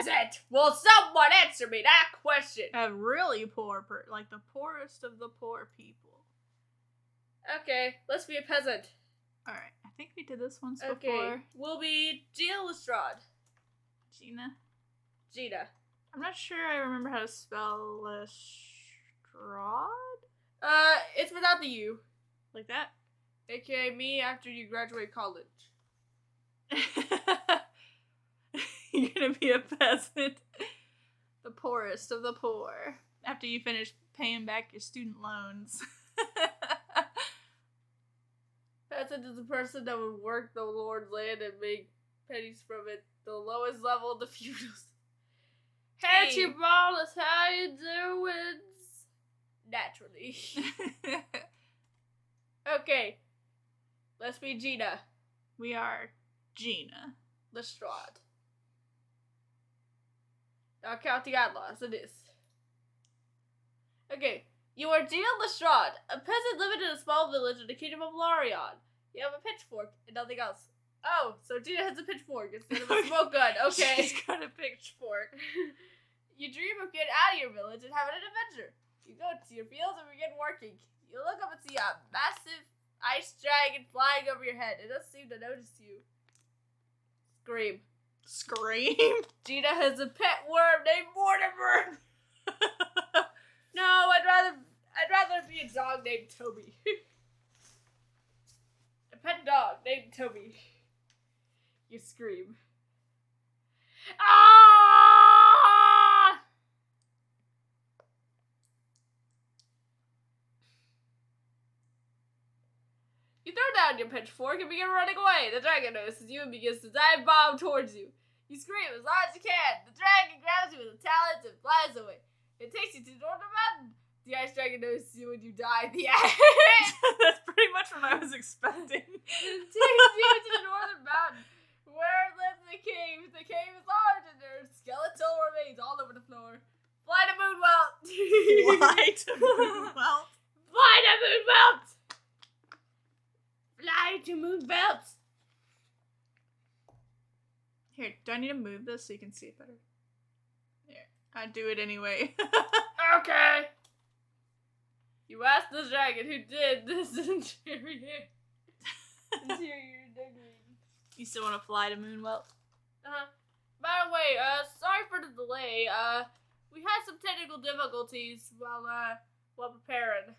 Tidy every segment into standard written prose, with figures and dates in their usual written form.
peasant? Will someone answer me that question? A really poor like the poorest of the poor people. Okay, let's be a peasant. Alright, I think we did this once Okay, before. we'll be Gina Lestrade. Gina? Gina. I'm not sure I remember how to spell Lestrade? It's without the U. Like that? AKA me after you graduate college. You're gonna be a peasant. The poorest of the poor. After you finish paying back your student loans. Peasant is a person that would work the Lord's land and make pennies from it. The lowest level of the feudals. Hey, Hey. Wallace, how you doing? Naturally. Okay. Let's be Gina We are Gina. Lestrade. Now count the outlaws it is. Okay. You are Gina Lestrade, a peasant living in a small village in the kingdom of Larion. You have a pitchfork and nothing else. Oh, so Gina has a pitchfork instead of a smoke gun. Okay. She's got a pitchfork. You dream of getting out of your village and having an adventure. You go to your fields and begin working. You look up and see a massive ice dragon flying over your head. It doesn't seem to notice you. Scream. Scream? Gina has a pet worm named Mortimer. No, I'd rather be a dog named Toby. A pet dog named Toby. You scream. Ah! You throw down your pitchfork and begin running away. The dragon notices you and begins to dive bomb towards you. You scream as loud as you can. The dragon grabs you with its talons and flies away. It takes you to the northern mountain. The ice dragon notices you when you die. That's pretty much what I was expecting. It takes you to the northern mountain, where lives the cave. The cave is large and there are skeletal remains all over the floor. Fly to Moonwelt! Fly to Moonwelt. Fly to Moonwelt! Fly to Moonwelt! Here, do I need to move this so you can see it better? Here, I do it anyway. Okay. You asked the dragon who did this interior decorating. You still want to fly to Moonwelt? By the way, sorry for the delay. We had some technical difficulties while preparing.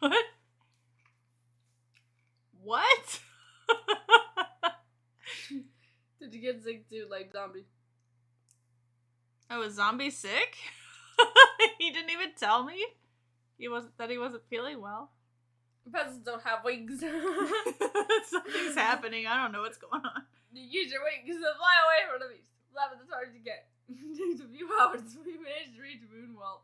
What? What? Did you get sick too, like zombie? Oh, was Zombie sick? He didn't even tell me. He wasn't feeling well. Peasants don't have wings. Something's happening. I don't know what's going on. You use your wings to fly away from the beast. Fly with as hard as you can. It takes a few hours. We managed to reach Moonwelt.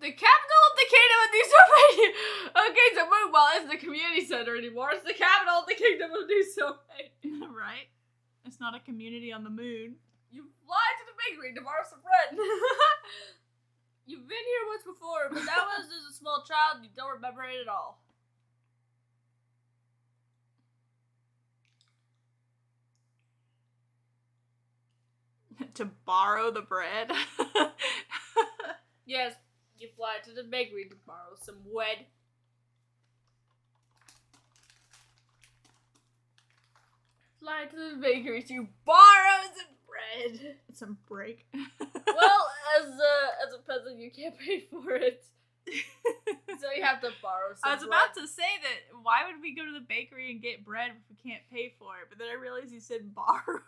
The capital of the kingdom of New Sylvania. Okay, so Moonwell isn't the community center anymore. It's the capital of the kingdom of New Sylvania. Right? It's not a community on the moon. You fly to the bakery to borrow some bread. You've been here once before, but that was as a small child and you don't remember it at all. To borrow the bread? Yes, you fly to the bakery to borrow some bread. Fly to the bakery to borrow some bread. Some break. Well, as a peasant, you can't pay for it. So you have to borrow some I was about to say that why would we go to the bakery and get bread if we can't pay for it? But then I realized you said borrow.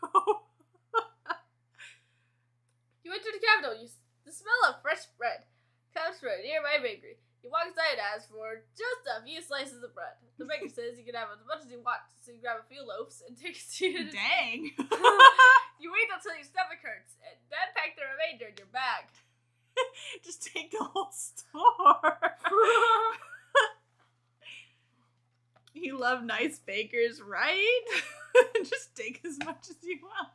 You went to the capital. The smell of fresh bread comes from a nearby bakery. You walk inside and ask for just a few slices of bread. The baker says you can have as much as you want, so you grab a few loaves and take a seat. Dang. You wait until your stomach hurts, and then pack the remainder in your bag. Just take the whole store. You love nice bakers, right? Just take as much as you want.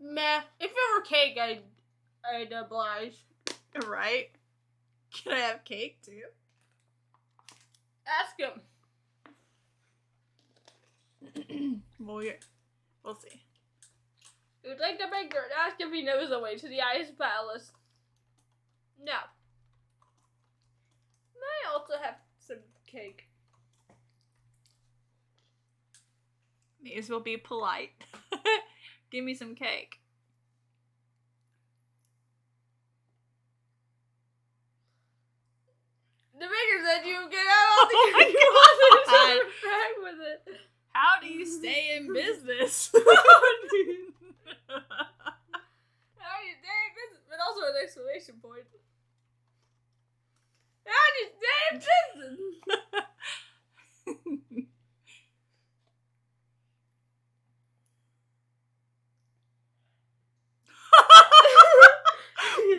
Meh. If it were cake, I'd oblige. Right? Can I have cake too? Ask him. We'll see. We'd like to make her ask if he knows the way to the Ice Palace. No. May I also have some cake? May as well be polite. Give me some cake. The baker said you get out all the cake you want to back with it. How do you stay in business? How do you stay in business? But also an exclamation point. How do you stay in business?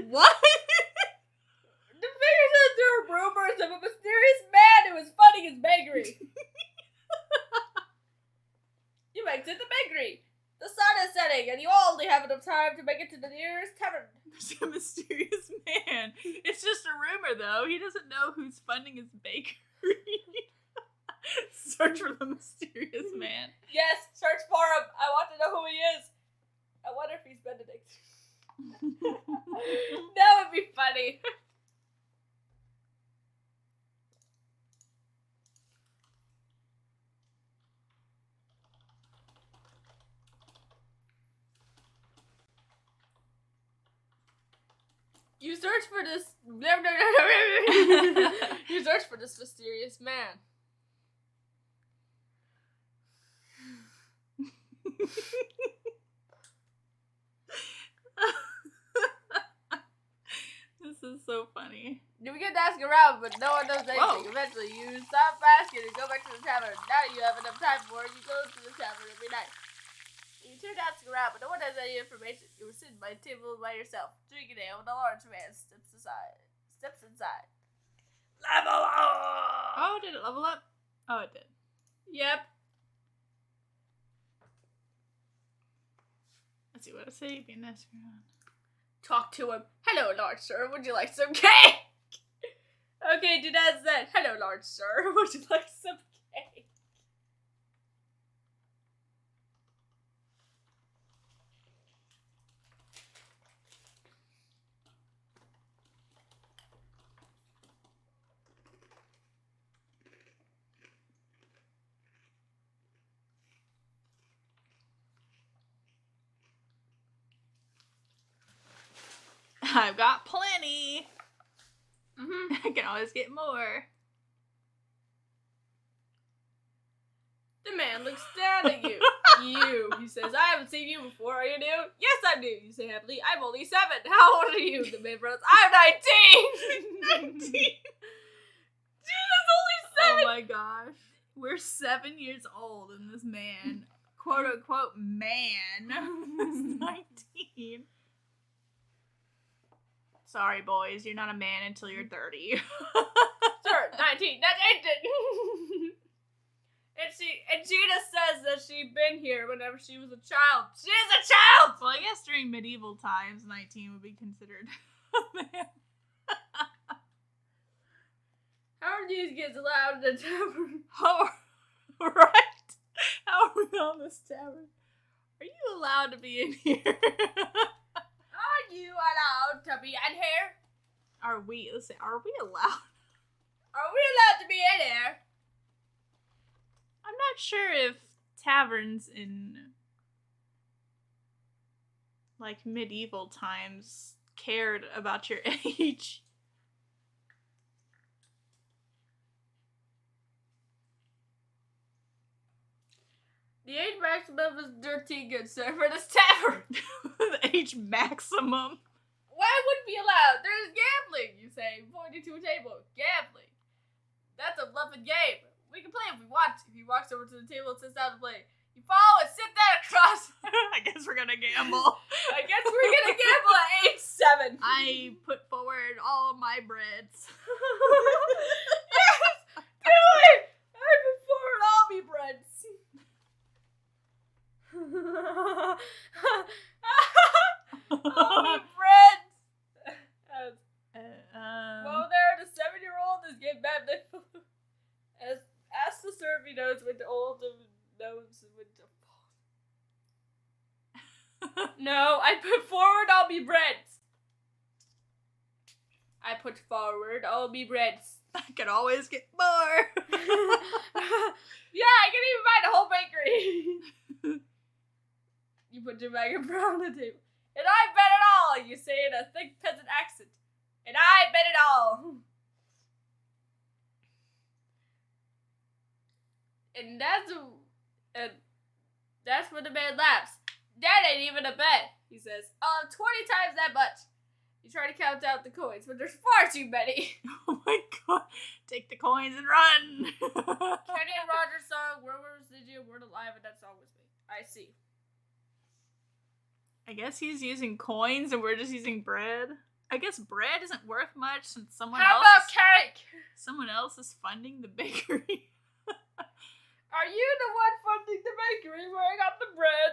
What? The baker says there are rumors of a mysterious man who is funding his bakery. You exit the bakery. The sun is setting, and you only have enough time to make it to the nearest tavern. There's a mysterious man. It's just a rumor, though. He doesn't know who's funding his bakery. Search for the mysterious man. Yes, search for him. I want to know who he is. I wonder if he's Benedict. That would be funny. You search for this. You search for this mysterious man. This is so funny. You begin to ask around, but no one knows anything. Whoa. Eventually, you stop asking and go back to the tavern. Now you have enough time for it. You go to the tavern every night. You turn to ask around, but no one has any information. You were sitting by a table by yourself, drinking ale, when a large man steps inside. Level up! Oh, did it level up? Oh, it did. Yep. Let's see what I say. Be nice around. Talk to him. Hello, large sir. Would you like some cake? Okay, Dad said, hello, large sir. Would you like some cake? I've got plenty. Mm-hmm. I can always get more. The man looks down at you. He says, I haven't seen you before. Are you new? Yes, I'm new. You say happily, I'm only 7. How old are you? The man runs, I'm 19. 19. Jesus, only 7. Oh my gosh. We're 7 years old and this man, quote unquote man, is 19. Sorry, boys, you're not a man until you're 30. Sure, 19. That's ancient. And Gina says that she'd been here whenever she was a child. She is a child! Well, I guess during medieval times, 19 would be considered a man. How are these kids allowed in the tavern? Oh, right. How are we on this tavern? Are you allowed to be in here? Are you allowed to be in here? Are we allowed? Are we allowed to be in here? I'm not sure if taverns in, like, medieval times cared about your age. The age maximum is 13, good sir, for this tavern. The age maximum. Why wouldn't be allowed? There's gambling, you say, pointing to a table. Gambling. That's a bluffing game. We can play if we want to. He walks over to the table and sits down to play. You follow and sit down across. I guess we're gonna gamble. I guess we're gonna gamble at age 7. I put forward all my breads. Yes! Do it! I put forward Everybody knows when all the knows when to fall. No, I put forward, I'll be breads. I put forward, I'll be breads. I could always get more. Yeah, I can even buy the whole bakery. You put your bag of bread on the table. And I bet it all, you say in a thick peasant accent. And I bet it all. And that's when the man laughs. That ain't even a bet, he says. 20 times that much. You try to count out the coins, but there's far too many. Oh my god. Take the coins and run. Kenny and Roger's song, WormWorm did you weren't alive, and that song was me. I see. I guess he's using coins and we're just using bread. I guess bread isn't worth much since someone else is funding the bakery. Are you the one funding the bakery where I got the bread?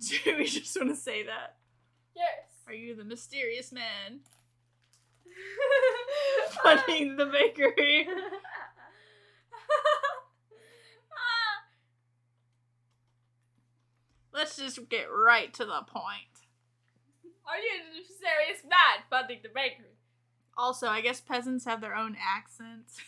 Do we just want to say that? Yes. Are you the mysterious man funding the bakery? Let's just get right to the point. Are you the mysterious man funding the bakery? Also, I guess peasants have their own accents.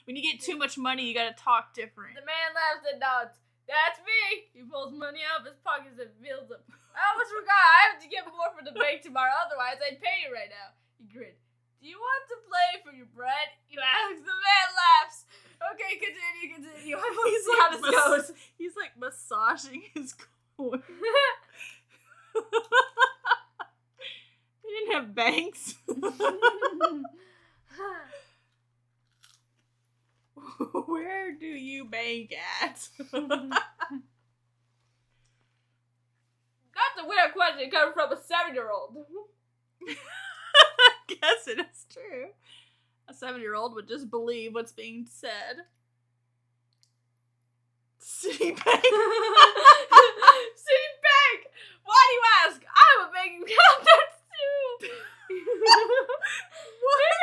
When you get too much money, you gotta talk different. The man laughs and nods. That's me! He pulls money out of his pockets and fills them. I almost forgot. I have to get more for the bake tomorrow, otherwise I'd pay you right now. He grinned. Do you want to play for your bread? You ask. The man laughs. Okay, continue. He's see how this goes. He's like massaging his coin. He didn't have banks. Where do you bank at? That's a weird question coming from a 7-year-old. I guess it is true. A 7-year-old would just believe what's being said. Citibank. Citibank! Why do you ask? I'm a banking contact too. Maybe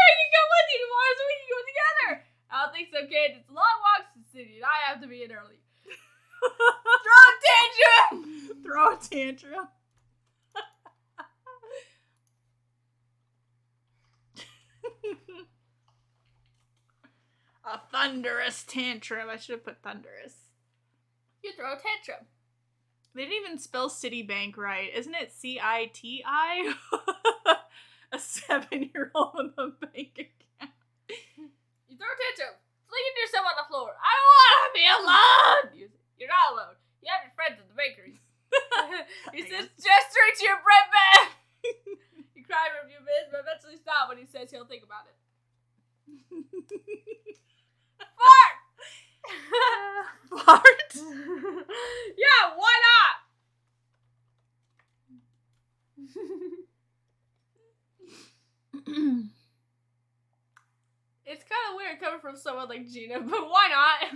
I can go with you tomorrow so we can go together. I don't think so, kid. It's a long walk to the city and I have to be in early. Throw a tantrum! A thunderous tantrum. I should have put thunderous. You throw a tantrum. They didn't even spell Citibank right. Isn't it CITI? A 7-year-old with a bank account. You throw a tantrum. Flinging yourself on the floor. I don't want to be alone! You're not alone. You have your friends at the bakery. He says, just reach your bread bag! You cry for a few minutes, but eventually stop when he says he'll think about it. Fart! Fart? Yeah, why not? It's kind of weird coming from someone like Gina, but why not?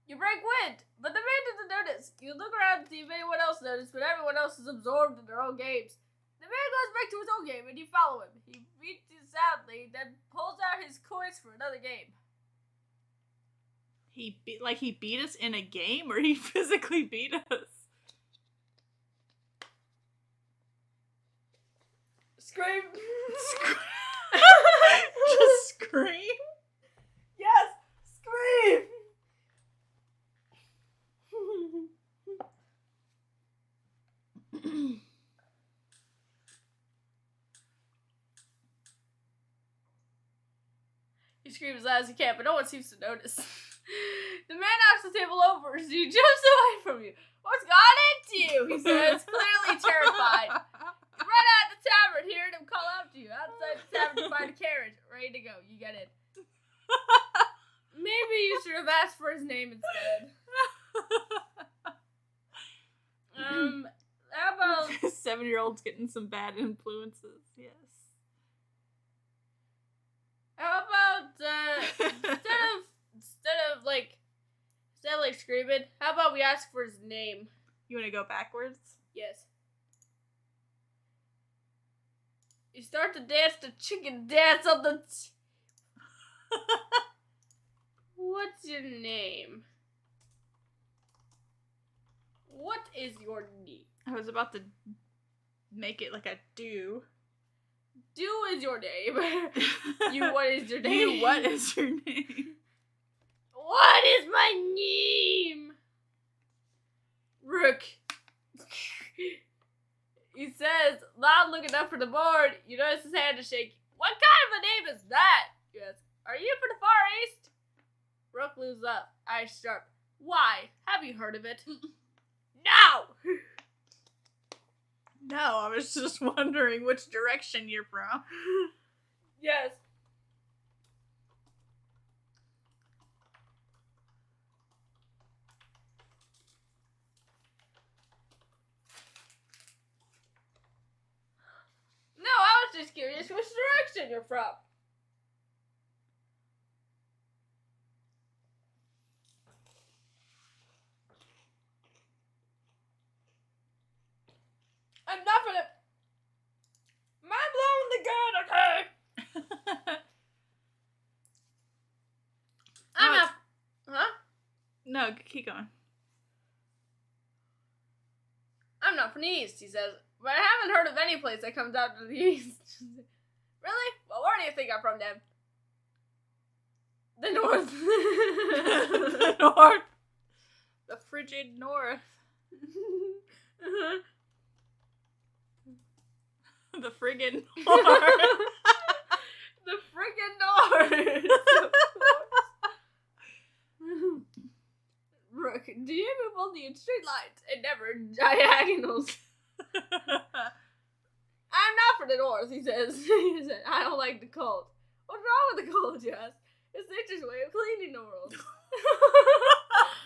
You break wind, but the man doesn't notice. You look around to see if anyone else noticed, but everyone else is absorbed in their own games. The man goes back to his own game, and you follow him. He beats you soundly, then pulls out his coins for another game. He beat us in a game, or he physically beat us? Scream! Just scream? Yes! Scream! He screams as loud as he can, but no one seems to notice. The man knocks the table over as he jumps away from you. What's got into you? He says, clearly terrified. You run out of the tavern, hearing him call out to you. Outside the tavern, you find a carriage, ready to go. You get in. Maybe you should have asked for his name instead. How about 7-year-old's getting some bad influences? Yes. How about instead of screaming, how about we ask for his name? You want to go backwards? Yes. You start to dance the chicken dance on the What's your name? What is your name? I was about to make it like a do. Do is your name. What is your name? You, what is your name? What is my name? Rook. He says, loud looking up for the board. You notice his hand is shaking. What kind of a name is that? You ask. Are you from the Far East? Rook looks up, eyes sharp. Why? Have you heard of it? No! No, I was just wondering which direction you're from. Yes. No, I was just curious which direction you're from. I'm not gonna. Mind blowing the gun, okay? I'm No, not. Huh? No, keep going. I'm not from the East, he says. But I haven't heard of any place that comes out to the East. Really? Well, where do you think I'm from, then? The North. The North. The frigid North. The friggin' North. The friggin' North. Rook, do you move only in straight lines and never in diagonals? I'm not from the North, he says. He said, I don't like the cold. What's wrong with the cold, you ask? It's nature's way of cleaning the world.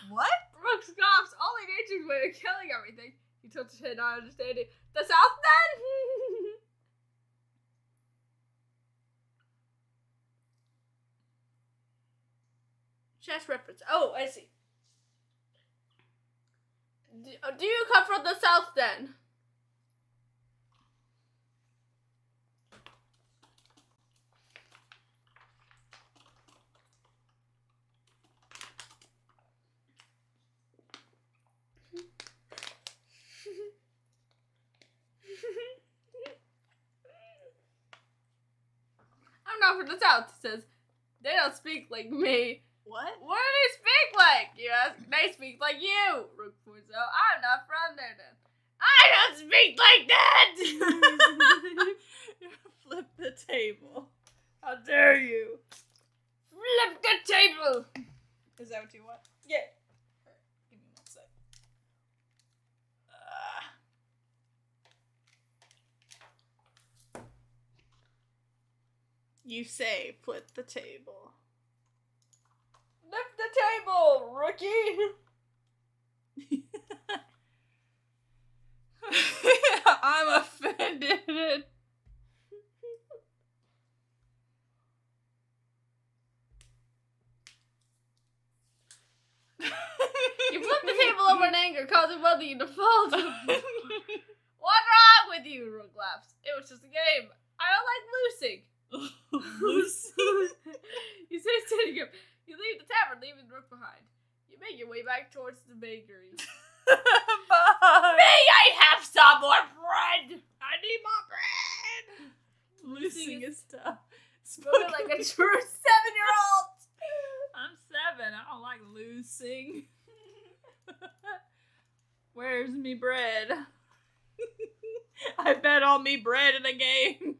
What? Rook scoffs, only nature's way of killing everything. He tilts his head, not understanding. The South, then? Chess reference. Oh, I see. Do you come from the South, then? I'm not from the South, he says. They don't speak like me. What? What do they speak like? You ask. They speak like you. Rook points out. I'm not from there, then. I don't speak like that! Flip the table. How dare you? Flip the table! Is that what you want? Yeah. Give me 1 sec. You say flip the table. Flip the table, rookie! I'm offended. You flip the table over in anger, causing both of you to fall. What's wrong with you? Rook laughs. It was just a game. I don't like losing. Lucy. You say sitting up. You leave the tavern, leaving Rook behind. You make your way back towards the bakery. Bye. May I have some more bread? I need more bread. Losing is tough. Spoken like a true 7-year-old. I'm 7. I don't like losing. Where's me bread? I bet on me bread in a game.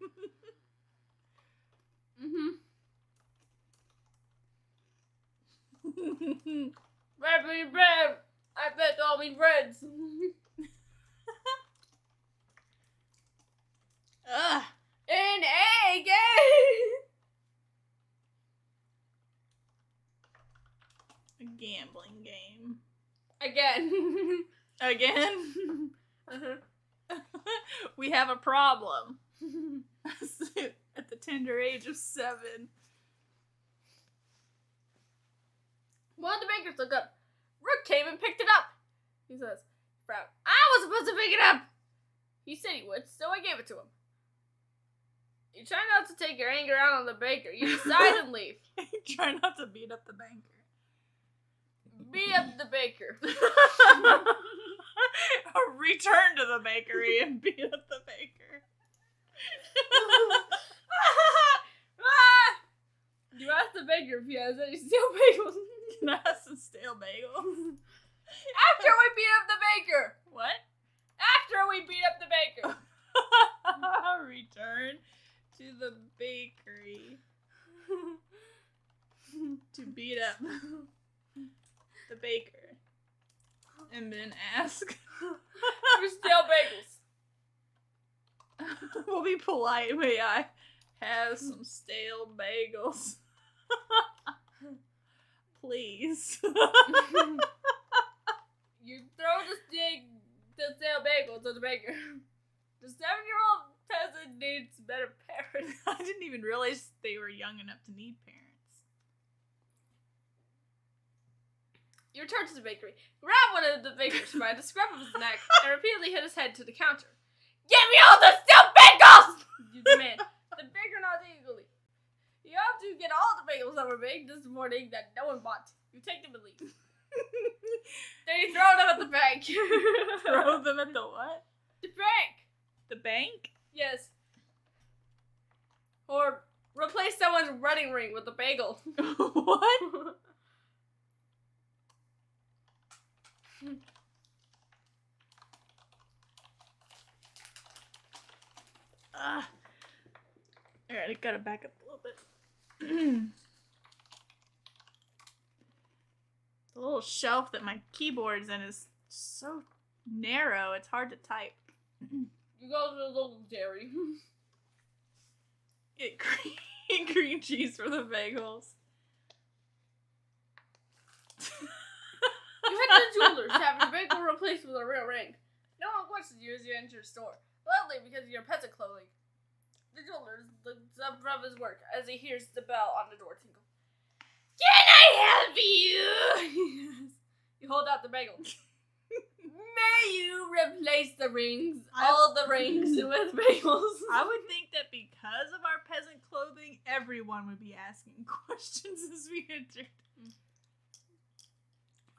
Bread, bread, bread. I bet all me breads. Ugh. An A game. A gambling game. Again. Again? We have a problem. At the tender age of 7. One of the bakers look up. Rook came and picked it up. He says, "Frown. I was supposed to pick it up." He said he would, so I gave it to him. You try not to take your anger out on the baker. You decide and leave. Try not to beat up the banker. Beat up the baker. Or return to the bakery and beat up the baker. You ask the baker if he has any stale bagels. Can I have some stale bagels? After we beat up the baker. What? After we beat up the baker. Return to the bakery to beat up the baker. And then ask for stale bagels. We'll be polite. May I have some stale bagels? Please. You throw the stale bagel to the baker. The 7-year-old peasant needs better parents. I didn't even realize they were young enough to need parents. You return to the bakery, grab one of the bakers by the scruff of his neck, and repeatedly hit his head to the counter. Give me all the stale bagels! You demand. The baker nods eagerly. You have to get all the bagels that were baked this morning that no one bought. You take them and leave. Then you throw them at the bank. Throw them at the what? The bank. The bank? Yes. Or replace someone's wedding ring with a bagel. What? Alright, I gotta back up a little bit. The little shelf that my keyboard's in is so narrow, it's hard to type. You go to the local dairy. Get green cheese for the bagels. You head to the jeweler's to have your bagel replaced with a real ring. No one questions you as you enter the store, likely because of your peasant clothing. The jeweler looks up from his work as he hears the bell on the door tinkle. Can I help you? You hold out the bagel. May you replace the rings, all the rings with bagels? I would think that because of our peasant clothing, everyone would be asking questions as we entered.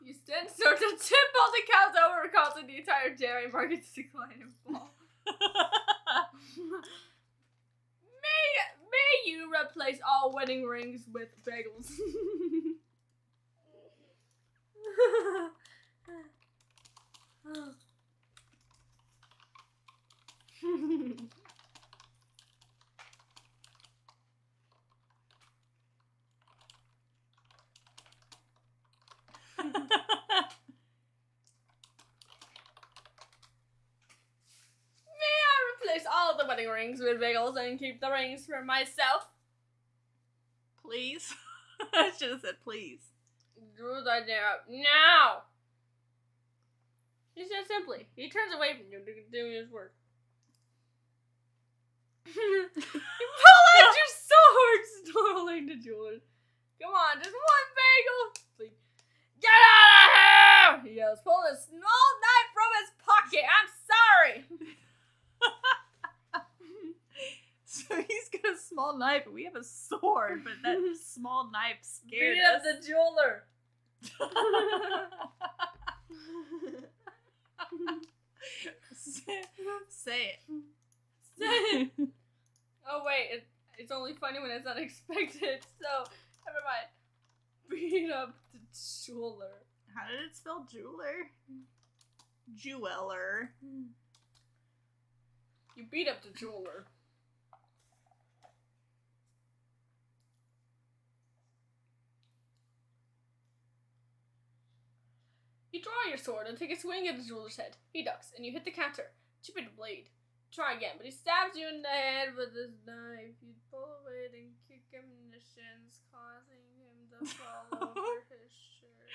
You stand sort of tip all the cows over, causing the entire dairy market to decline and fall. May you replace all wedding rings with bagels. Replace all the wedding rings with bagels and keep the rings for myself. Please? I should have said please. Do the job now. He said simply. He turns away from you to continue his work. You pull out your sword, snarling the jeweler. Come on, just one bagel. Please. Get out of here! He yells, pulling a small knife from his pocket. I'm sorry. So he's got a small knife, and we have a sword, but that small knife scared Beat us. up the jeweler. Say it. Say it. Oh wait, it's only funny when it's unexpected, so never mind. Beat up the jeweler. How did it spell jeweler? Jeweler. You beat up the jeweler. You draw your sword and take a swing at the jeweler's head. He ducks, and you hit the counter, chipping the blade. Try again, but he stabs you in the head with his knife. You pull away and kick him in the shins, causing him to fall over his shirt.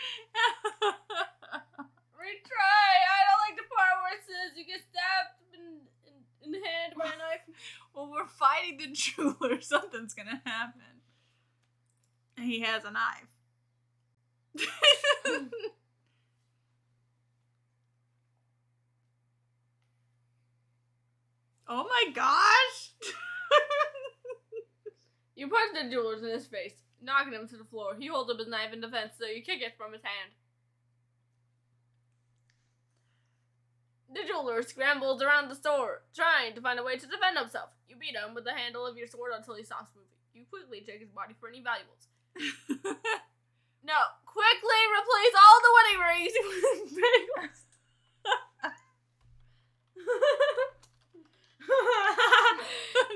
Retry! I don't like the part where it says you get stabbed in the head by a knife. Well, we're fighting the jeweler. Something's gonna happen. And he has a knife. Oh my gosh! You punch the jeweler in his face, knocking him to the floor. He holds up his knife in defense, so you kick it from his hand. The jeweler scrambles around the store, trying to find a way to defend himself. You beat him with the handle of your sword until he stops moving. You quickly check his body for any valuables. No, quickly replace all the wedding rings with bagels.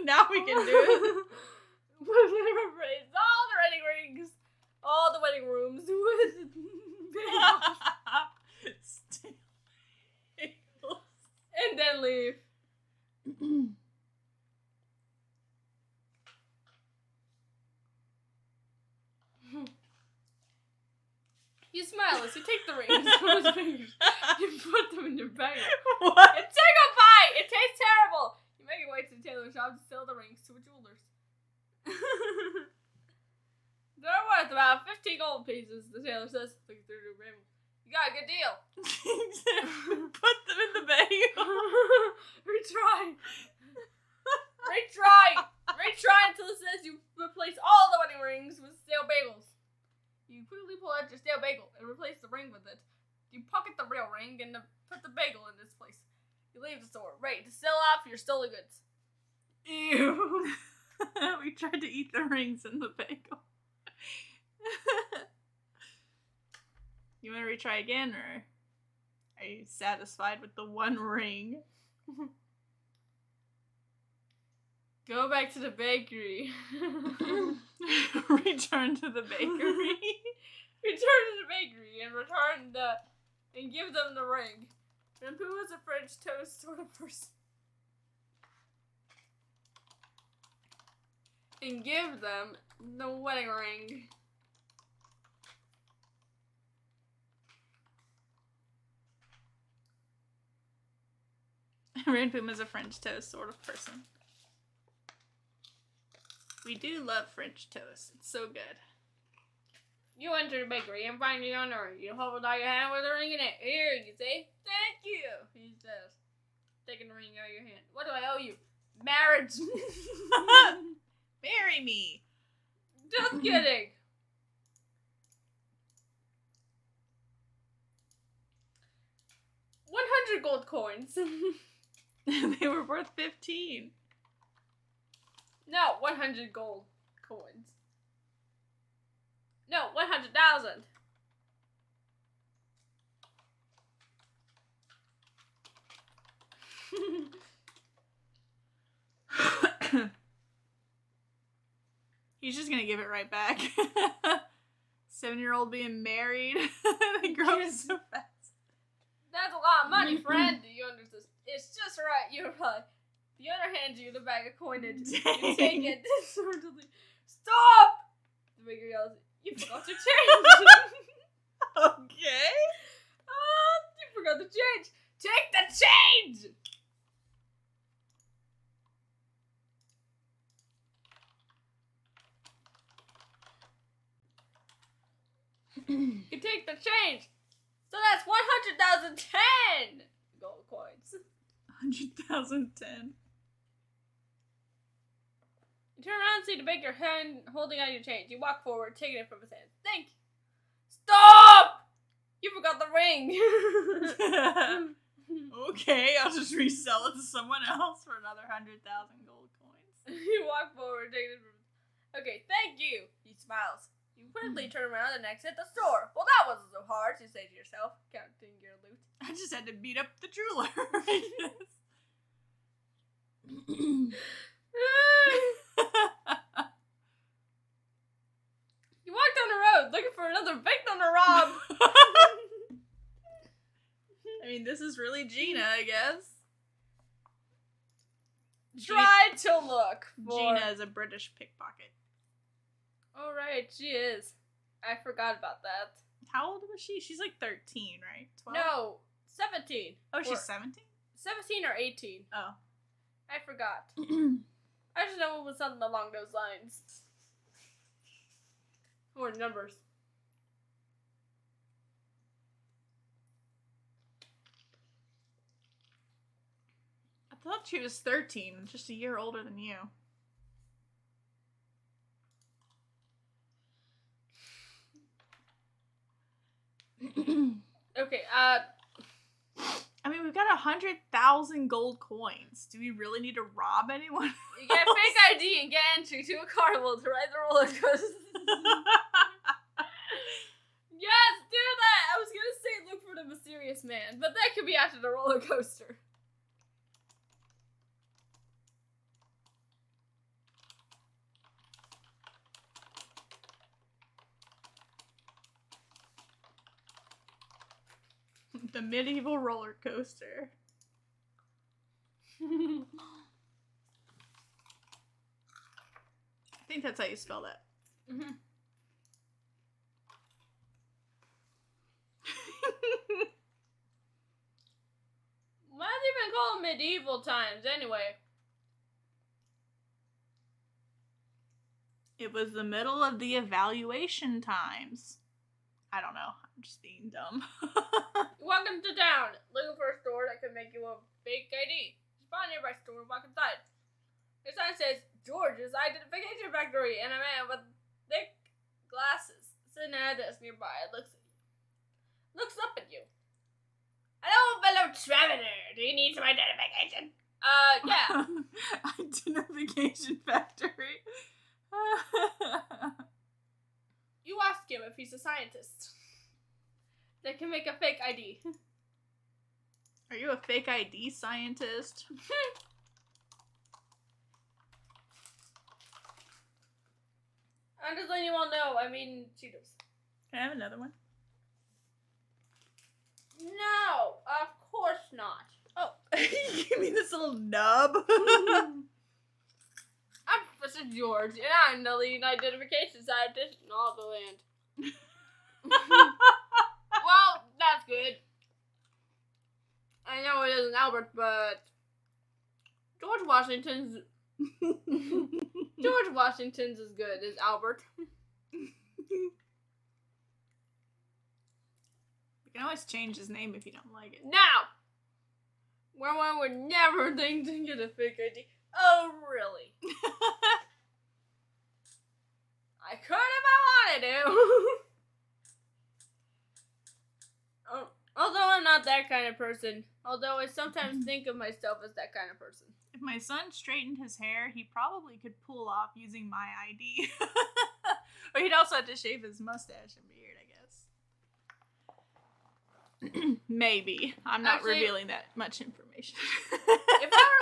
Now we can do it. Quickly replace all the wedding rings, all the wedding rooms with bagels. And then leave. You smile as you take the rings from his fingers. You put them in your bag. What? And take a bite! It tastes terrible! You make your way to the tailor shop to sell the rings to a jeweler's. They're worth about 50 gold pieces, the tailor says. Looking through the rainbow. You got a good deal. Put them in the bag. Retry. Retry until it says you replace all the wedding rings with stale bagels. You quickly pull out your stale bagel and replace the ring with it. You pocket the real ring and put the bagel in its place. You leave the store, ready to sell off your stolen goods. Ew. We tried to eat the rings in the bagel. You want to retry again, or are you satisfied with the one ring? Go back to the bakery. Return to the bakery. Return to the bakery and and give them the ring. And who is a French toast sort of person? And give them the wedding ring. Ranpoom is a French toast sort of person. We do love French toast. It's so good. You enter the bakery and find the owner. You hold out your hand with a ring in it. Here, you say, thank you, he says, taking the ring out of your hand. What do I owe you? Marriage. Marry me. Just kidding. $100 gold coins. They were worth 15. No, 100 gold coins. No, 100,000. He's just gonna give it right back. 7-year-old being married. They grow up so fast. That's a lot of money, friend. You understand? It's just right. You're right. The owner hands you the bag of coinage. You take it disorderly. Stop! The baker yells, you forgot to change. Okay. You forgot to change. Take the change! You take the change. So that's 100,010 gold coins. 100,010. You turn around and see the baker hand holding out your change. You walk forward, taking it from his hand. Thank you. Stop! You forgot the ring. Okay, I'll just resell it to someone else for another 100,000 gold coins. You walk forward, taking it from his hand. Okay, thank you. He smiles. You quickly turn around and exit the store. Well, that wasn't so hard, you say to yourself, counting your loot. I just had to beat up the jeweler. You walk down the road looking for another victim to rob. I mean, this is really Gina, I guess. Try to look for... Gina is a British pickpocket. Oh, right, she is. I forgot about that. How old was she? She's like 13, right? 12? No, 17. Oh, she's 17? 17 or 18. Oh. I forgot. I just know it was something along those lines. Or numbers. I thought she was 13, just a year older than you. Okay, I mean, we've got 100,000 gold coins. Do we really need to rob anyone? you get a fake ID and get entry to a carnival to ride the roller coaster. Yes, do that! I was gonna say look for the mysterious man, but that could be after the roller coaster. The medieval roller coaster. I think that's how you spell that. Mm-hmm. Why do they even call them medieval times anyway? It was the middle of the evaluation times. I don't know. I'm just being dumb. Welcome to town. Looking for a store that can make you a fake ID. Spot a nearby store and walk inside. The sign says George's Identification Factory, and a man with thick glasses sitting at a desk nearby looks up at you. Hello, fellow traveler. Do you need some identification? Yeah. Identification factory. You ask him if he's a scientist that can make a fake ID. Are you a fake ID scientist? I'm just letting you all know, I mean, Cheetos. Can I have another one? No, of course not. Oh, you give me this little nub? I'm Professor George, and I'm the lead identification scientist in all the land. Well, that's good. I know it isn't Albert, but George Washington's as good as Albert. You can always change his name if you don't like it. Now, WormWorm would never think to get a fake ID. Oh, really? I could if I wanted to. Although I'm not that kind of person. Although I sometimes think of myself as that kind of person. If my son straightened his hair, he probably could pull off using my ID. Or he'd also have to shave his mustache and beard, I guess. Maybe. I'm not Actually, revealing that much information. If I were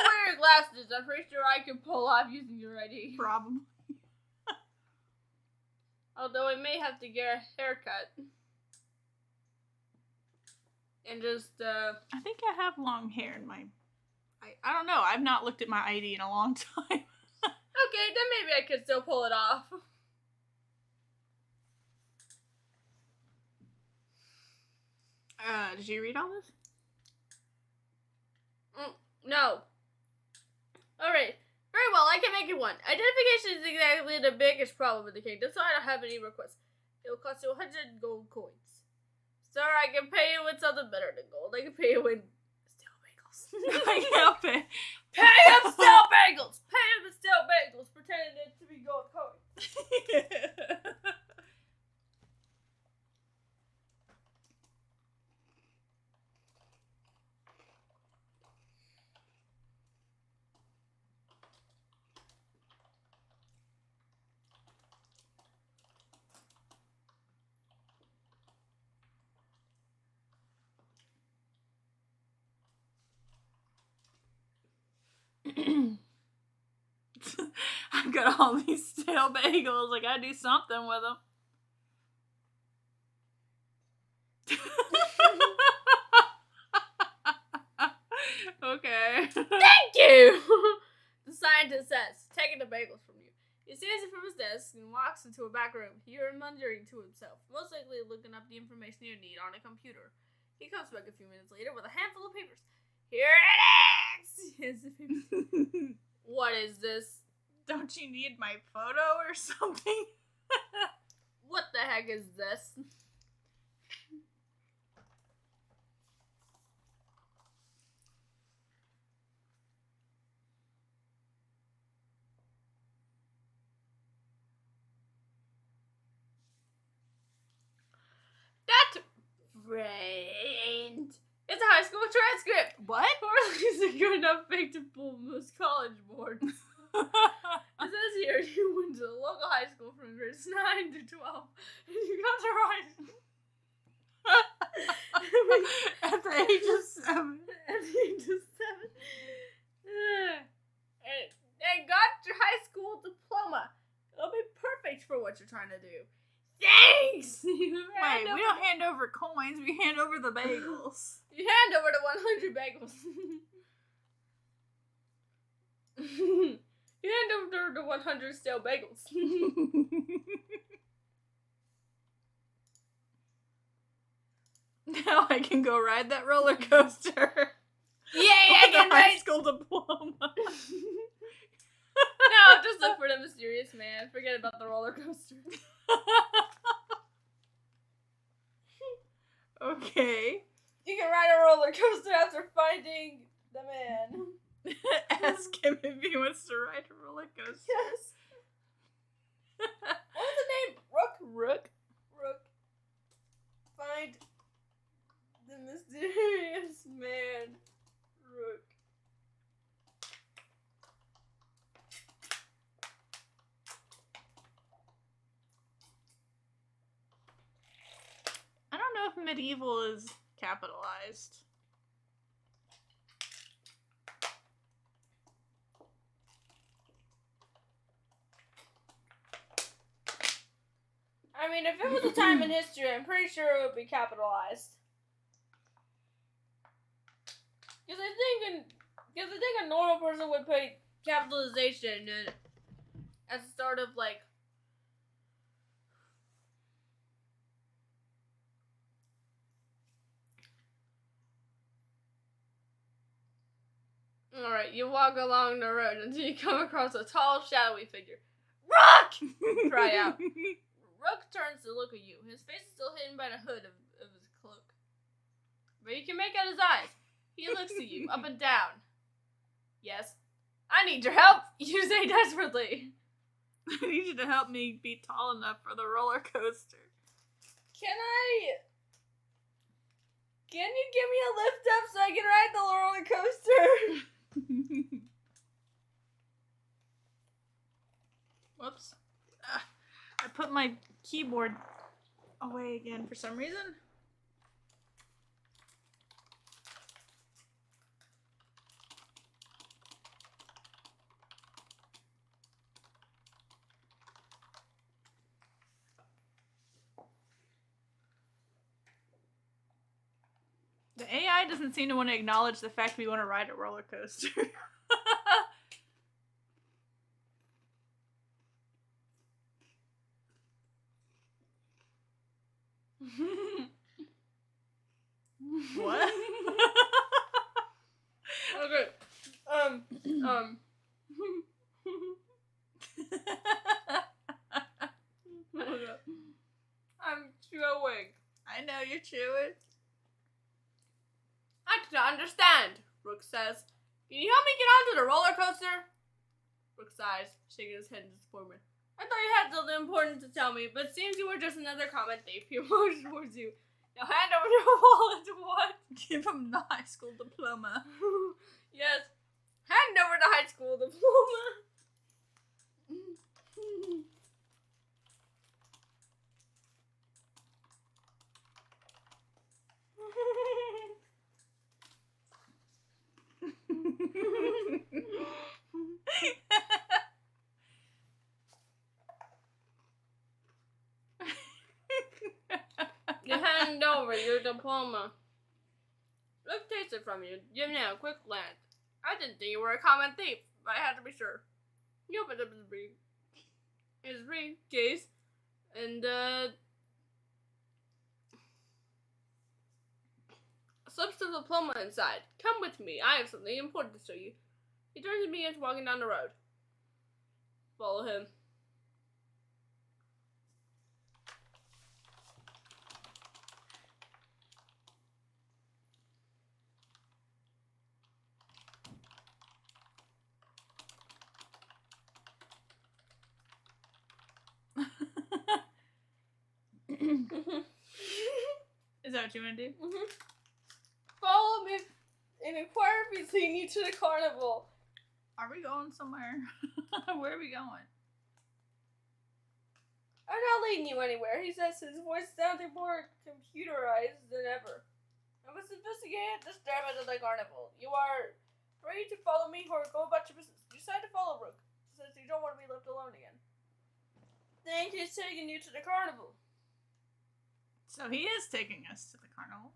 to wear your glasses, I'm pretty sure I could pull off using your ID. Probably. Although I may have to get a haircut. And just, I think I have long hair in my... I don't know. I've not looked at my ID in a long time. Okay, then maybe I could still pull it off. Did you read all this? No. Alright. Very well, I can make you one. Identification is exactly the biggest problem with the kingdom, so I don't have any requests. It will cost you 100 gold coins. Sir, I can pay you with something better than gold. I can pay you in stale bagels. I can't pay. Pay him stale bagels! Pay him with stale bagels, pretending it to be gold coins. I've got all these stale bagels. I gotta do something with them. Okay. Thank you! The scientist says, taking the bagels from you. He stands up from his desk and walks into a back room. He muttering to himself, most likely looking up the information you need on a computer. He comes back a few minutes later with a handful of papers. Here it is! Here's the papers. What is this? Don't you need my photo or something? What the heck is this? That's right. Well, transcript. What? Poorly isn't good enough fake to fool most college boards. It says here you went to the local high school from grades 9 to 12, and you got to write At the age of 7. At the age of 7. And got your high school diploma. It'll be perfect for what you're trying to do. Thanks! Wait, we don't hand over coins, we hand over the bagels. You hand over the 100 bagels. You hand over the 100 stale bagels. Now I can go ride that roller coaster. Yay, I can high write! school diploma. No, just look for the mysterious man. Forget about the roller coaster. Okay. You can ride a roller coaster after finding the man. Ask him if he wants to ride a roller coaster. Yes. What's the name? Rook? Rook. Find the mysterious man. Rook. I don't know if medieval is capitalized. I mean, if it was a time in history, I'm pretty sure it would be capitalized. Because I think a normal person would put capitalization at the start of, like, alright, you walk along the road until you come across a tall, shadowy figure. Rook! Cry out. Rook turns to look at you. His face is still hidden by the hood of his cloak. But you can make out his eyes. He looks at you, up and down. Yes. I need your help, you say desperately. I need you to help me be tall enough for the roller coaster. Can you give me a lift up so I can ride the roller coaster? Whoops. I put my keyboard away again for some reason. The AI doesn't seem to want to acknowledge the fact we want to ride a roller coaster. What? Okay. I'm chewing. I know you're chewing. I cannot understand, Rook says. Can you help me get onto the roller coaster? Rook sighs, shaking his head in disappointment. I thought you had something important to tell me, but it seems you were just another common thief. He moves towards you. Now hand over your wallet. What? Give him the high school diploma. Yes. Hand over the high school diploma. You hand over your diploma. Look, takes it from you. Give me a quick glance. I didn't think you were a common thief, but I had to be sure. You opened up his briefcase, and slips the diploma inside. Come with me. I have something important to show you. He turns and begins walking down the road. Follow him. Is that what you want to do? Follow me and inquire if he's leading you to the carnival. Are we going somewhere? Where are we going? I'm not leading you anywhere, he says, his voice sounding more computerized than ever. I must investigate this diamond at the carnival. You are ready to follow me or go about your business. You decide to follow Rook, since you don't want to be left alone again. Think he's taking you to the carnival. So he is taking us to the carnival.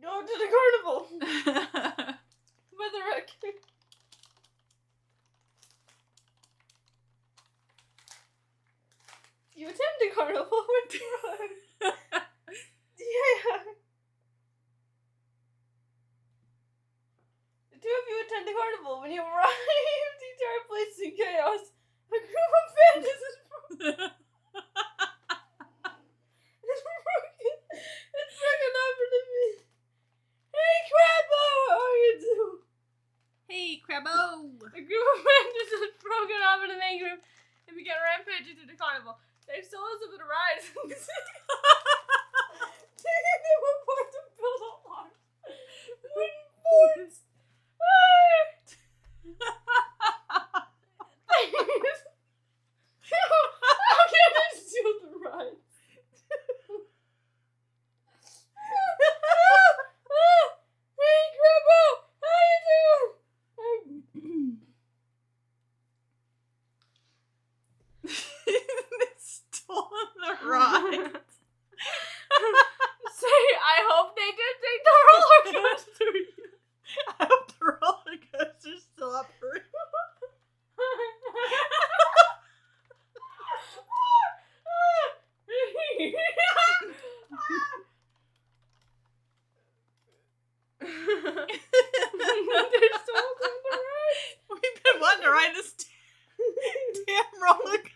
Go to the carnival with Rook. You attend the carnival with Rook. Yeah. The two of you attend the carnival. When you arrive, the entire place is in chaos. A group of bandits is it's broken over to me. Hey, Crabbo, how are you doing? Hey, Crabbo! A group of bandits has broken over the main group and began rampaging through the carnival. They've stolen us a bit of rides. Taking them apart to build a large wooden forts. How can I steal the rides? Hey, Crabbo, how you doing? They stolen the ride. Say, I hope they did take the roller coaster. I hope the roller coaster's still operating. They're stolen the rides. We've been wanting to ride this damn roller coaster.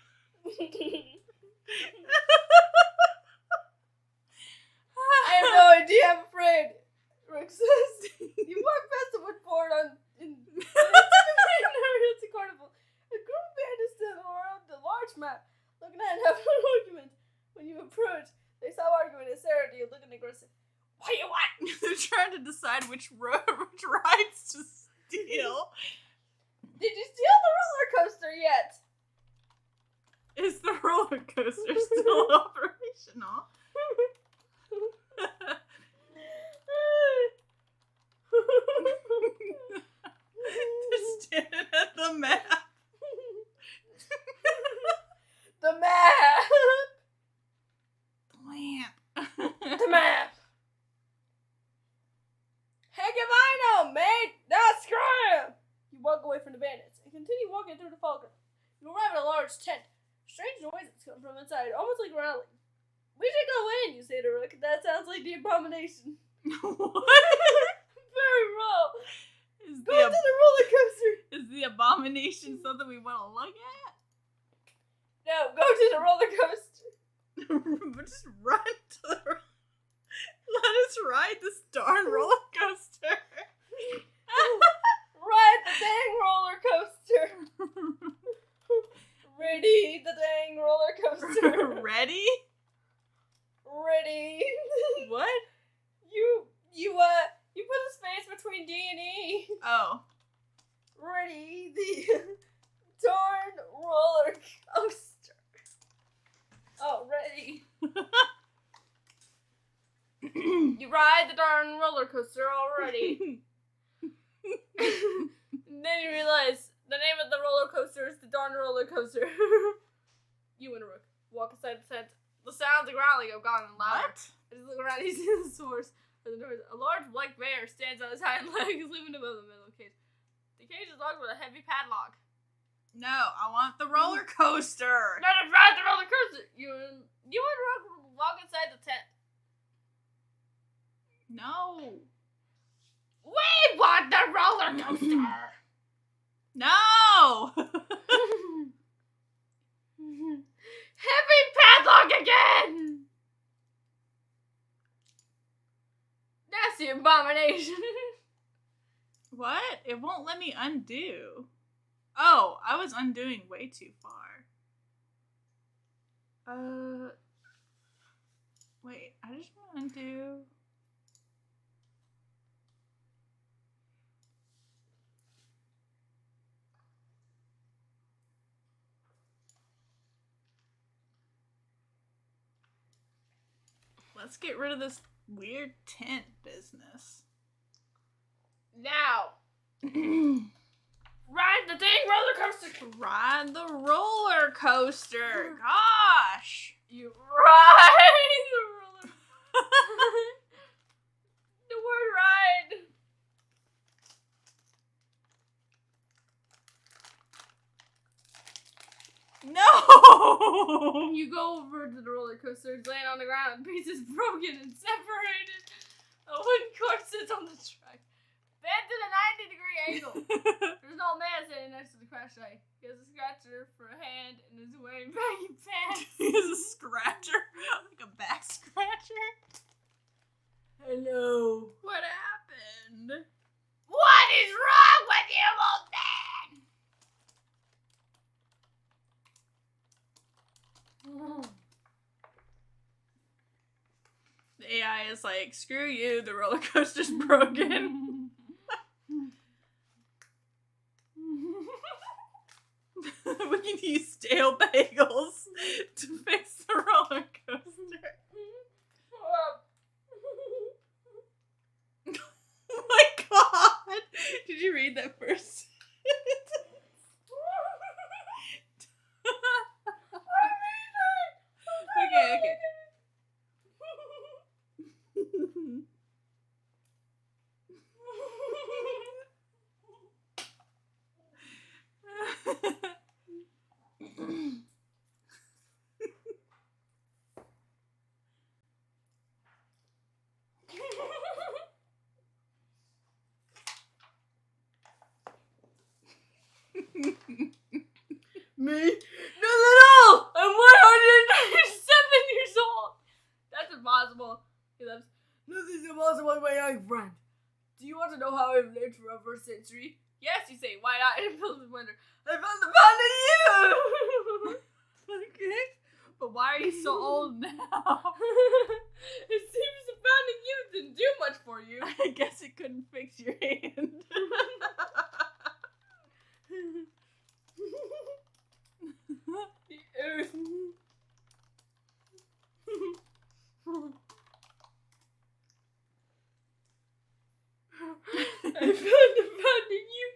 I have no idea, I'm afraid. Rick says, you walk past the wood board in the carnival. A group of bandits stand around the large map, looking at and having an argument. When you approach, they stop arguing and stare at you, looking aggressive. What do you want? They're trying to decide which rides to steal. Did you steal the roller coaster yet? Is the roller coaster still operational? They're standing at the map. The map! The lamp. The map! Heck if I know, mate! That's crime! You walk away from the bandits and continue walking through the fog. You arrive at a large tent. Strange noises come from inside, almost like growling. We should go in, you say to Rook. That sounds like the abomination. What? Very well. Is Go to the roller coaster. Is the abomination something we want to look at? No, go to the roller coaster. Just run to the let us ride this darn roller coaster. Ride the dang roller coaster. Ready, the dang roller coaster. Ready? Ready. What? You put a space between D and E. Oh. Ready, the darn roller coaster. Oh, ready. You ride the darn roller coaster already. And then you realize the name of the roller coaster is the darn roller coaster. You and Rook walk inside the tent. The sounds of growling have gotten louder. What? I just look around, you see the source of the doors. A large black bear stands on his hind legs, looming above the middle cage. The cage is locked with a heavy padlock. No, I want the roller coaster. Let us ride the roller coaster! You and Rook walk inside the tent. No. We want the roller coaster! No. Heavy padlock again! That's the abomination. What? It won't let me undo. Oh, I was undoing way too far. Wait, I just want to undo. Let's get rid of this weird tent business. Now, ride the dang roller coaster. Ride the roller coaster. Gosh. You ride the roller. The word ride. No. You go over to the roller coaster, it's laying on the ground, pieces broken and separated. A wooden corpse sits on the track, bent at a 90-degree angle. There's an old man sitting next to the crash site. He has a scratcher for a hand and is wearing baggy pants. He has a scratcher, like a back scratcher. Hello. What happened? What is wrong with you, old man? The AI is like, screw you, the roller coaster's broken. We can use stale bagels to fix the roller coaster. Oh my god! Did you read that first? Okay. Me? Not at all! I'm 197 years old! That's impossible. He laughs. Nothing's impossible, my young friend. Do you want to know how I've lived for over a century? Yes, you say. Why not? It fills with wonder. I found the pound of you! Okay. But why are you so old now? It seems the pound of you didn't do much for you. I guess it couldn't fix your hand. The earth. I found the pound of you.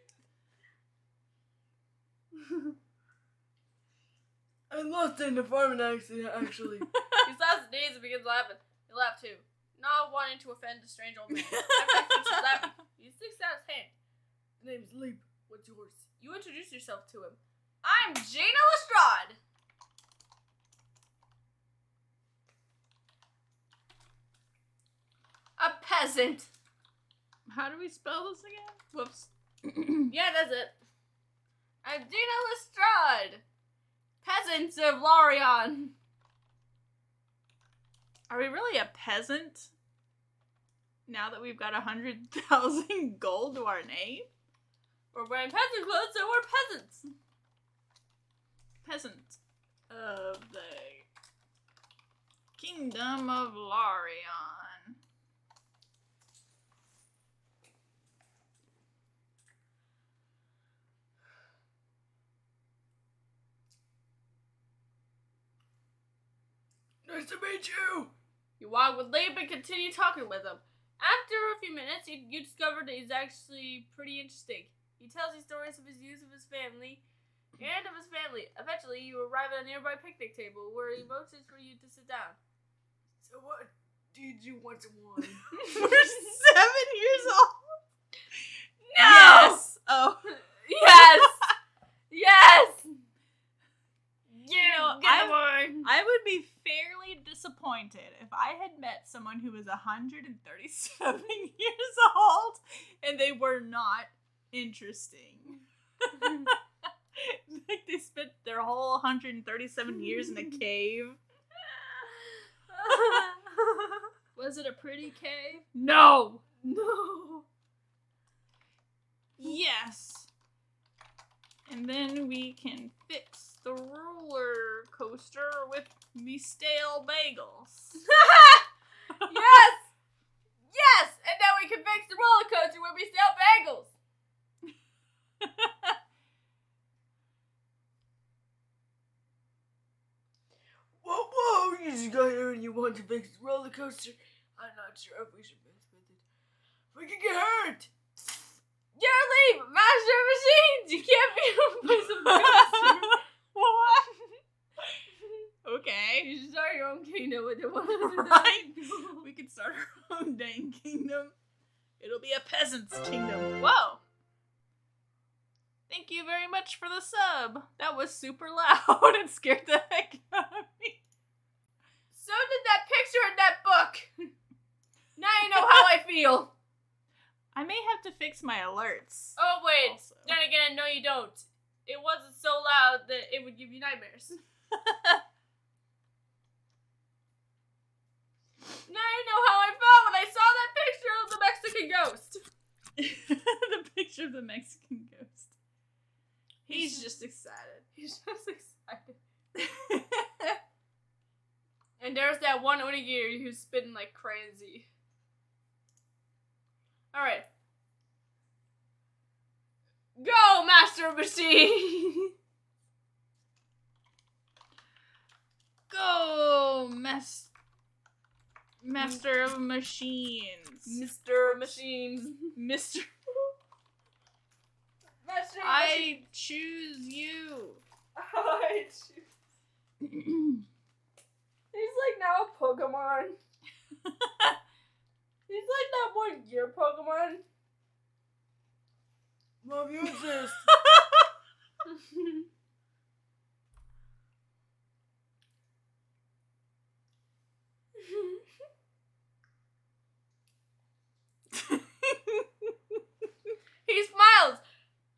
I lost in the farming accident, actually. He slaps his knees and begins laughing. He laughed too, not wanting to offend the strange old man. After he finishes laughing, he sticks out his hand. The name's Leap. What's yours? You introduce yourself to him. I'm Gina Lestrade. A peasant. How do we spell this again? Whoops. Yeah, that's it. I'm Gina Lestrade. Peasants of Larion. Are we really a peasant? Now that we've got 100,000 gold to our name? We're wearing peasant clothes, so we're peasants. Peasant of the Kingdom of Larion. Nice to meet you. You walk with Leap and continue talking with him. After a few minutes, you discover that he's actually pretty interesting. He tells you stories of his youth, of his family, and of his family. Eventually, you arrive at a nearby picnic table where he motions for you to sit down. So what did you want to want? We're 7 years old. No! Yes. Oh. Yes! Yes! You know, I would be fairly disappointed if I had met someone who was 137 years old and they were not interesting. Like they spent their whole 137 years in a cave. Was it a pretty cave? No! No! Yes. And then we can fix the roller coaster with me stale bagels. Yes! Yes! And then we can fix the roller coaster with me stale bagels. Whoa, you just got here and you you want to fix the roller coaster? I'm not sure if we should mess with it. We can get hurt! You're leave! Master of Machines! You can't be replaced with a coaster! What? Okay. You should start your own kingdom with it. Right? We could start our own dang kingdom. It'll be a peasant's kingdom. Whoa! Thank you very much for the sub. That was super loud and scared the heck out of me. So did that picture in that book. Now you know how I feel. I may have to fix my alerts. Oh, wait. Also. Then again, no you don't. It wasn't so loud that it would give you nightmares. Now you know how I felt when I saw that picture of the Mexican ghost. The picture of the Mexican ghost. He's just excited. He's just excited. And there's that one onigiri who's spitting like crazy. Alright. Go, Master of Machine! Go, Master of Machines. Mr. Machines. Mr. Master of I choose you. I choose. He's like now a Pokemon. He's like that one gear Pokemon. Love you exist. He smiles,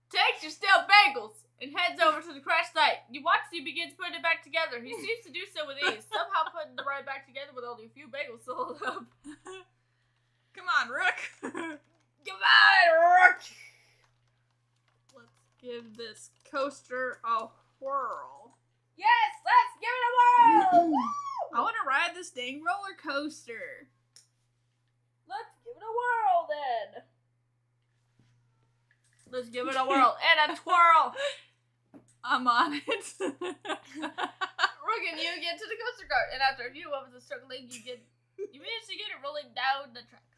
takes your stale bagels, and heads over to the crash site. You watch as he begins putting it back together. He seems to do so with ease, somehow putting the ride back together with only a few bagels to hold up. Come on, Rook. Come on, Rook! Let's give this coaster a whirl. Yes, let's give it a whirl! I want to ride this dang roller coaster. Let's give it a whirl then. Let's give it a whirl and a twirl. I'm on it. Rook and you get to the coaster cart, and after a few moments of struggling, you manage to get it rolling down the tracks.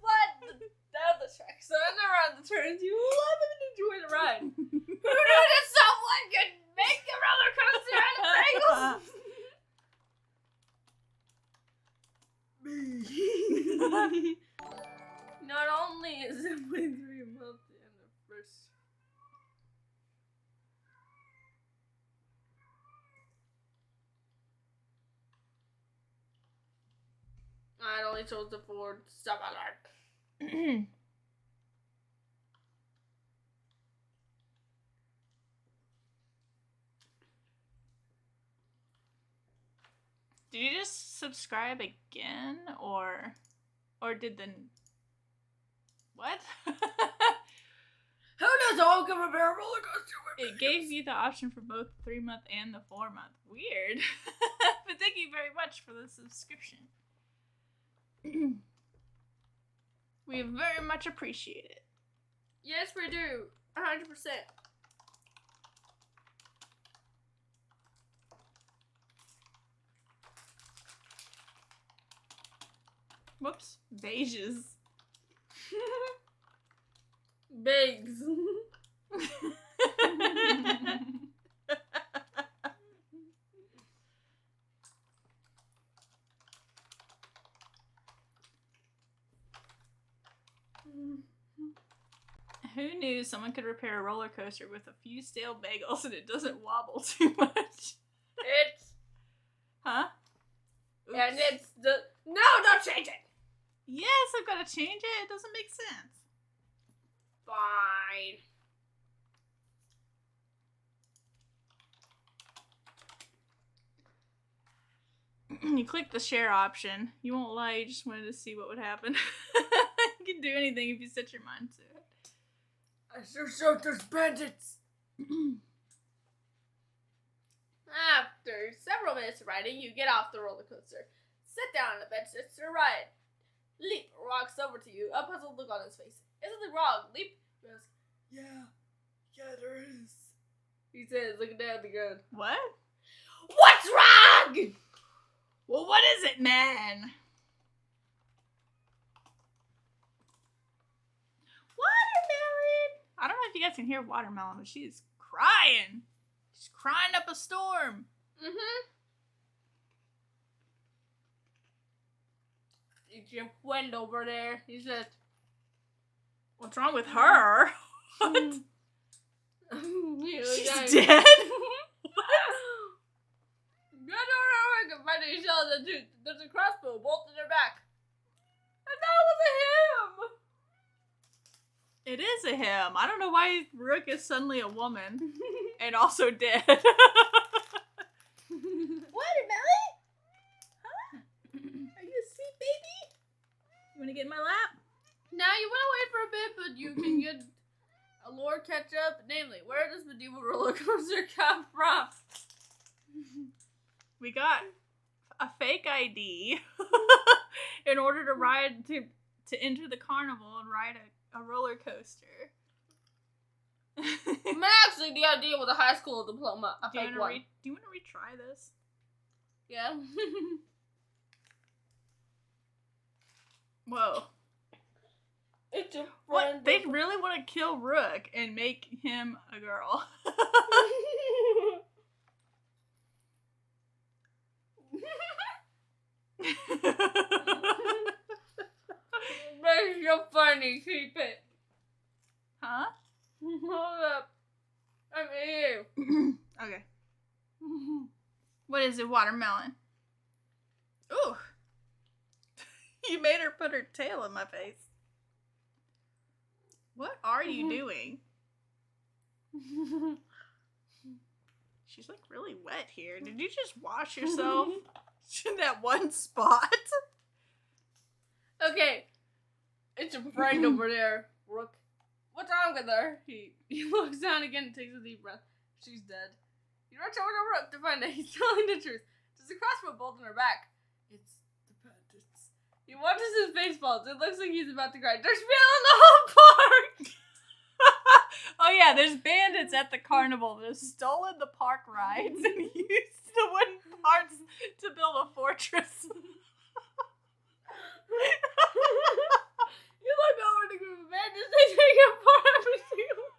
Down the tracks. So and around the turns, you love and enjoy the ride. Who knew that someone could make a roller coaster out of bagels? Me. Not only is it my 3 months and the first. I only chose the Ford. Stop alert. Did you just subscribe again, or did the what? Who does all come a bear roller coaster with It gave you the option for both the 3-month and the 4-month. Weird. But thank you very much for the subscription. We very much appreciate it. Yes, we do. 100%. Whoops. Beiges. Bigs. Who knew someone could repair a roller coaster with a few stale bagels and it doesn't wobble too much? It's. Huh? Oops. And it's the. No, don't change it! Yes, I've got to change it. It doesn't make sense. Fine. You click the share option. You won't lie, you just wanted to see what would happen. You can do anything if you set your mind to it. I sure showed those bandits. After several minutes of riding, you get off the roller coaster. Sit down on the bench next to the ride. Leap walks over to you, a puzzled look on his face. Is something wrong? Leap goes, Yeah, there is. He says, looking down at the ground. What? What's wrong? Well, what is it, man? Watermelon! I don't know if you guys can hear Watermelon, but she is crying. She's crying up a storm. Mm-hmm. It's your friend over there. He said, "What's wrong with her?" What? She's guys. dead? I can find a shell that there's a crossbow bolted in her back. And that was a him! It is a him. I don't know why Rook is suddenly a woman. And also dead. Watermelon? Huh? Are you asleep, baby? You wanna get in my lap? Now you wanna wait for a bit, but you can get a lore catch up. Namely, where does medieval roller coaster come from? We got a fake ID in order to ride to enter the carnival and ride a roller coaster. Actually, the idea was a high school diploma. A fake one. Do you want to retry this? Yeah. Whoa. It's a what? They really want to kill Rook and make him a girl. That's so funny. Keep it. Huh? Hold up. I'm here. Okay. What is it, Watermelon? Ooh. You made her put her tail in my face. What are you doing? She's like really wet here. Did you just wash yourself in that one spot? Okay. It's a friend over there, Rook. What's wrong with her? He looks down again and takes a deep breath. She's dead. You rush over to Rook to find out he's telling the truth. There's a crossbow bolt in her back. It's the bandits. He watches his face falls. It looks like he's about to cry. They're spilling the whole park! Oh yeah, there's bandits at the carnival that have stolen the park rides and used the wooden parts to build a fortress. You look over the group of bandits, they take apart every single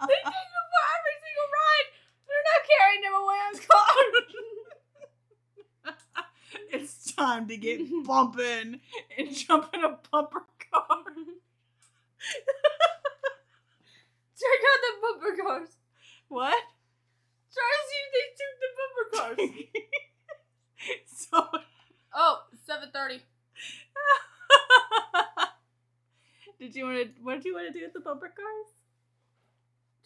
they take apart every single ride! They're not carrying them away on cars! It's time to get bumping and jump in a bumper car. Check out the bumper cars! What? Try to see if they took the bumper cars! So... Oh, 7:30. What do you want to do with the bumper cars?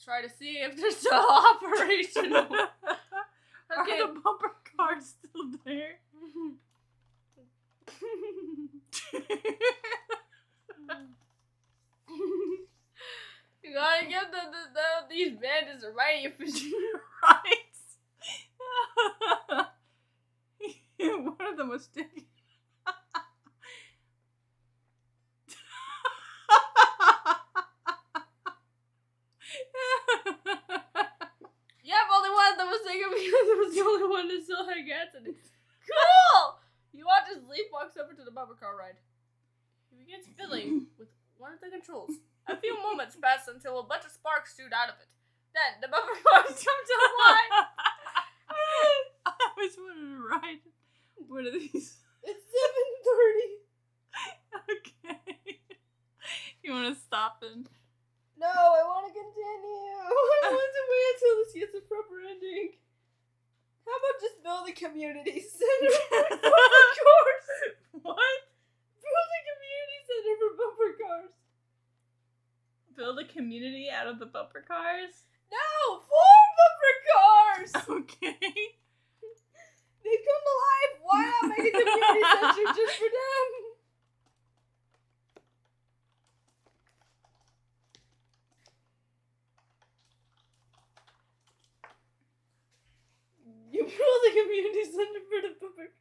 Try to see if they're still operational. Okay. Are the bumper cars still there? You gotta give these bandits a right efficient right. One of them was sticking. Yep, only one of them was taken because it was the only one that still had gas in it. Cool! You watch as Leaf walks over to the bumper car ride. He begins fiddling with one of the controls. A few moments pass until a bunch of sparks shoot out of it. Then the bumper cars come to life. I always wanted to ride one of these. It's 7:30. Okay. You want to stop and... No, I want to continue. I want to wait until this gets a proper ending. How about just build a community center for bumper cars? What? Build a community center for bumper cars. Build a community out of the bumper cars? No, for bumper cars. Okay. They come to life. Why not make a community center just for them? You build a community center for the bumper cars.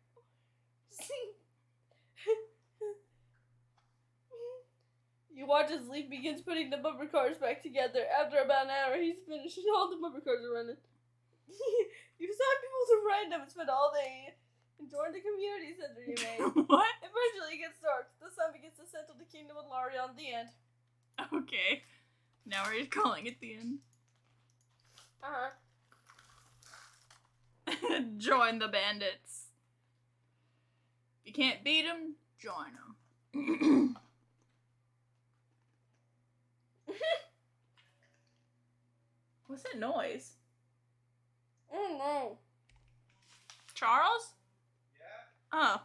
You watch as Leaf begins putting the bumper cars back together. After about an hour, he's finished and all the bumper cars are running. You assign people to random and spend all day Join the community center you made. What? Eventually it gets dark. The sun begins to settle the kingdom of Larion. The end. Okay. Now we're calling it the end. Uh-huh. Join the bandits. If you can't beat them, join them. What's that noise? Oh no. Charles? Yeah? Oh.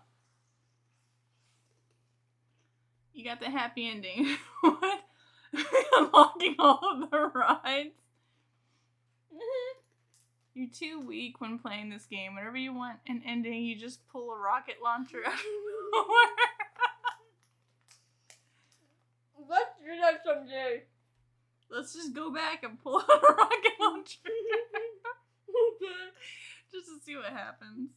You got the happy ending. What? Unlocking all of the rides? You're too weak when playing this game. Whenever you want an ending, you just pull a rocket launcher out of nowhere. Let's do that someday. Let's just go back and pull out a rocket launcher. Just to see what happens.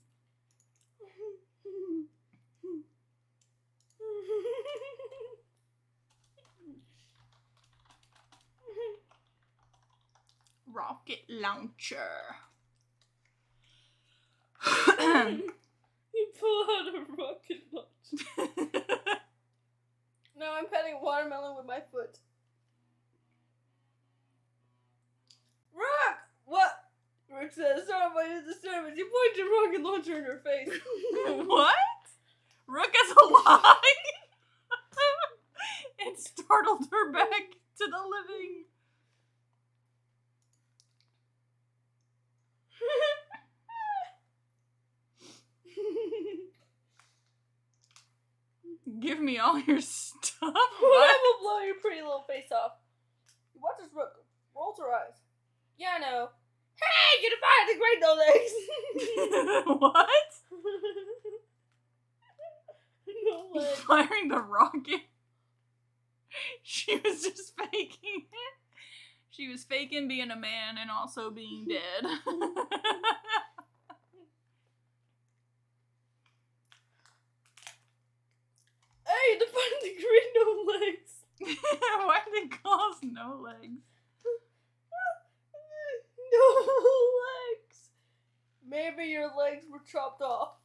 Rocket launcher. You pull out a rocket launcher. No, I'm petting a watermelon with my foot. Rook! What? Rook says, sorry about your disturbance. You point your rocket launcher in her face. What? Rook is alive? It startled her back to the living. Give me all your stuff. I What? will blow your pretty little face off. You watch this Rook. Rolls her eyes. Yeah, I know. Hey, get fired the great no legs. What? No legs. Firing the rocket? She was just faking it. She was faking being a man and also being dead. Hey, the find the great no legs. Why did they call us no legs? No legs. Maybe your legs were chopped off.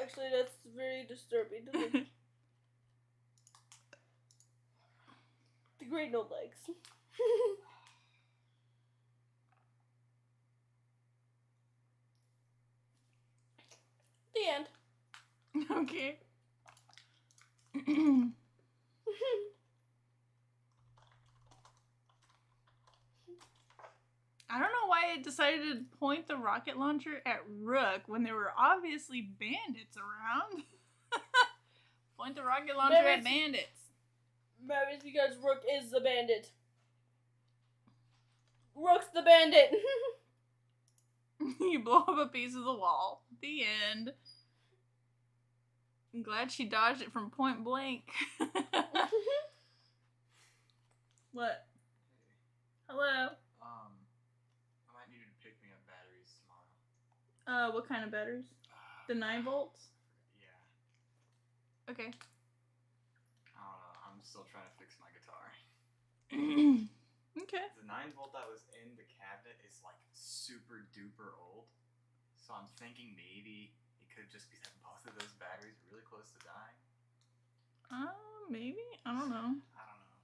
Actually, that's very disturbing. The great no legs. The end. Okay. I don't know why it decided to point the rocket launcher at Rook when there were obviously bandits around. Point the rocket launcher at bandits. Maybe it's because Rook is the bandit. Rook's the bandit. You blow up a piece of the wall. The end. I'm glad she dodged it from point blank. What? Hello? I might need you to pick me up batteries tomorrow. What kind of batteries? The 9 volts? Yeah. Okay. I don't know. I'm still trying to fix my guitar. Okay. The 9 volt that was in the cabinet is like super duper old. So I'm thinking maybe it could just be that both of those batteries are really close to dying. Maybe? I don't know. I don't know.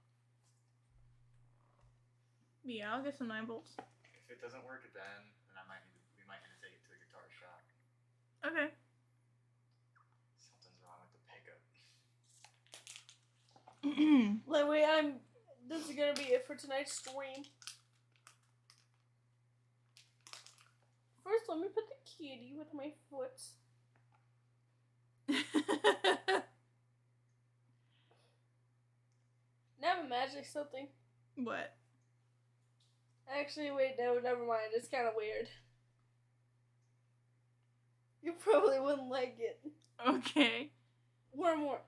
Yeah, I'll get some 9 volts. If it doesn't work then we might need to take it to the guitar shop. Okay. Something's wrong with the pickup. Anyway, this is gonna be it for tonight's stream. First, let me put the kitty with my foot. Now I'm imagining something. What? Actually, wait, no, never mind. It's kind of weird. You probably wouldn't like it. Okay. WormWorm.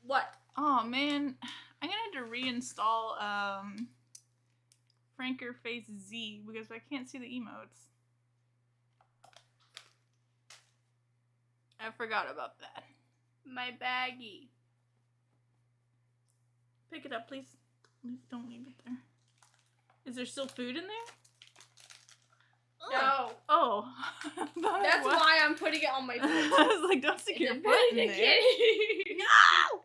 What? Oh man, I'm gonna have to reinstall Franker Face Z because I can't see the emotes. I forgot about that. My baggie. Pick it up, please. Please don't leave it there. Is there still food in there? No. Oh. That's why I'm putting it on my foot. I was like, don't stick your foot in there. No!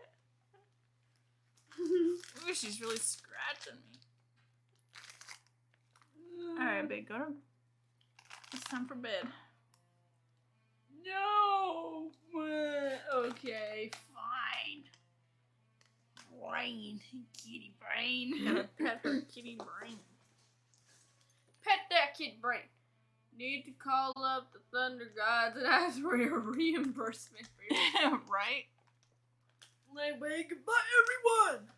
Ooh, she's really scratching me. Alright, babe, go to... It's time for bed. No! Okay, Fine. Brain. Kitty brain. gotta pet her kitty brain. Pet that kid brain. Need to call up the Thunder Gods and ask for your reimbursement. Right? Like, goodbye, everyone!